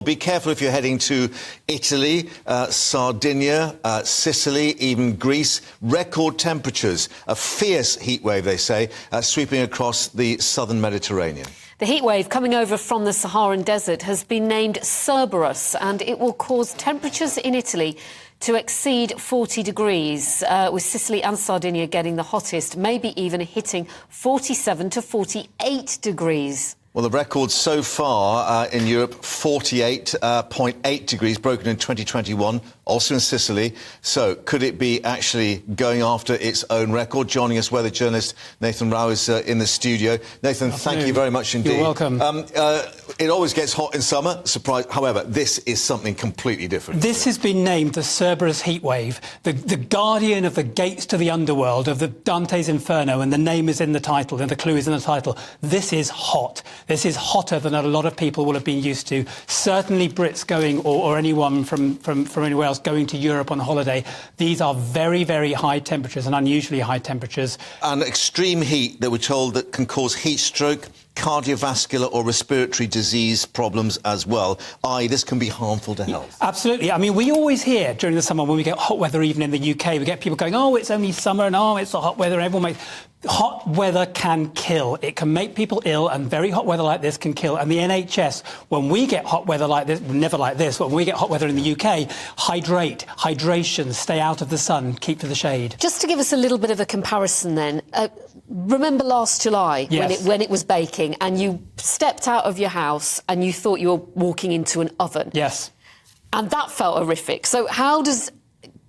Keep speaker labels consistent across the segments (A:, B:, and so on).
A: Be careful if you're heading to Italy, Sardinia, Sicily, even Greece. Record temperatures, a fierce heatwave, they say, sweeping across the southern Mediterranean.
B: The heatwave coming over from the Saharan desert has been named Cerberus, and it will cause temperatures in Italy to exceed 40 degrees, with Sicily and Sardinia getting the hottest, maybe even hitting 47 to 48 degrees.
A: Well, the record so far in Europe, 48.8 degrees, broken in 2021, also in Sicily. So could it be actually going after its own record? Joining us, weather journalist Nathan Rao is in the studio. Nathan, thank you very much indeed.
C: You're welcome.
A: It always gets hot in summer, surprise. However, this is something completely different.
C: This has been named the Cerberus heatwave, the guardian of the gates to the underworld, of the Dante's Inferno, and the name is in the title, and the clue is in the title. This is hot. This is hotter than a lot of people will have been used to. Certainly Brits going, or anyone from anywhere else going to Europe on holiday. These are very, very high temperatures and unusually high temperatures.
A: And extreme heat that we're told that can cause heat stroke, cardiovascular or respiratory disease problems as well. This can be harmful to health.
C: Absolutely. I mean, we always hear during the summer when we get hot weather, even in the UK, we get people going, oh, it's only summer and oh, it's the hot weather. Everyone makes... Hot weather can kill. It can make people ill, and very hot weather like this can kill. And the NHS, when we get hot weather like this, never like this, but when we get hot weather in the UK, hydration, stay out of the sun, keep to the shade.
B: Just to give us a little bit of a comparison then, remember last July,
C: yes,
B: when it was baking and you stepped out of your house and you thought you were walking into an oven?
C: Yes.
B: And that felt horrific. So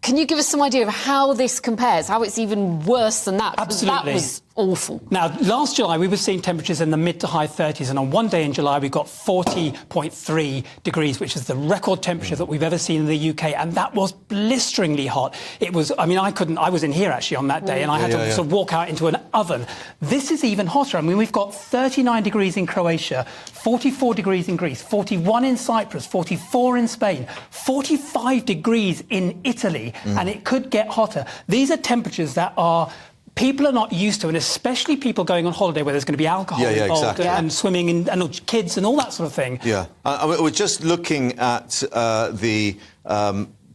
B: can you give us some idea of how this compares, how it's even worse than that?
C: Absolutely.
B: That was awful.
C: Now, last July, we were seeing temperatures in the mid to high 30s, and on one day in July, we got 40.3 degrees, which is the record temperature that we've ever seen in the UK, and that was blisteringly hot. It was, I mean, I was in here, actually, on that day, and I had to sort of walk out into an oven. This is even hotter. I mean, we've got 39 degrees in Croatia, 44 degrees in Greece, 41 in Cyprus, 44 in Spain, 45 degrees in Italy, and it could get hotter. These are temperatures that people are not used to, and especially people going on holiday where there's going to be alcohol involved,
A: exactly,
C: and swimming and kids and all that sort of thing.
A: Yeah. We're just looking at the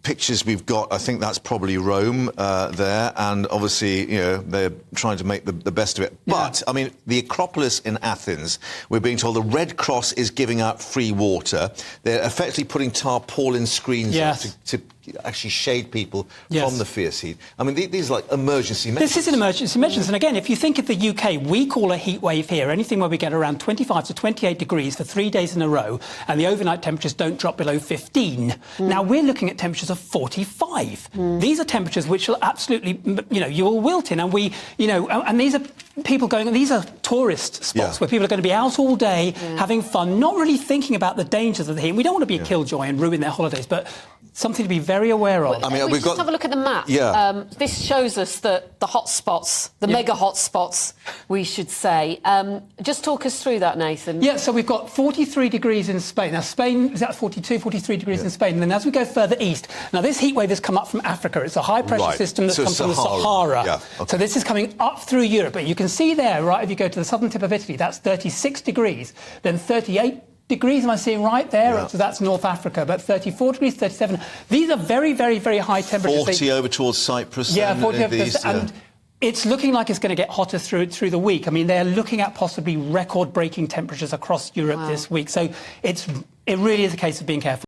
A: pictures we've got. I think that's probably Rome there, and obviously, you know, they're trying to make the best of it. But, I mean, the Acropolis in Athens, we're being told the Red Cross is giving out free water. They're effectively putting tarpaulin screens up to actually shade people from the fierce heat. I mean, these are like emergency measures.
C: This is an emergency measures. And again, if you think of the UK, we call a heat wave here anything where we get around 25 to 28 degrees for 3 days in a row, and the overnight temperatures don't drop below 15. Now, we're looking at temperatures of 45. These are temperatures which will absolutely, you know, you will wilt in. And we, you know, and these are people going, these are tourist spots where people are going to be out all day, having fun, not really thinking about the dangers of the heat. We don't want to be a killjoy and ruin their holidays, but something to be very aware of.
B: I mean, we've got... have a look at the map. This shows us the hot spots, the mega hot spots, we should say. Just talk us through that, Nathan.
C: Yeah, so we've got 43 degrees in Spain. Now, Spain is at 42, 43 degrees in Spain. And then as we go further east, now this heat wave has come up from Africa. It's a high-pressure system that's come from the Sahara. So this is coming up through Europe. But you can see there, right, if you go to the southern tip of Italy, that's 36 degrees, then 38 degrees, am I seeing right there? So that's North Africa, but 34 degrees, 37. These are very, very, very high temperatures.
A: 40 over towards Cyprus.
C: 40 over these, and it's looking like it's going to get hotter through the week. I mean, they're looking at possibly record-breaking temperatures across Europe this week. So it really is a case of being careful.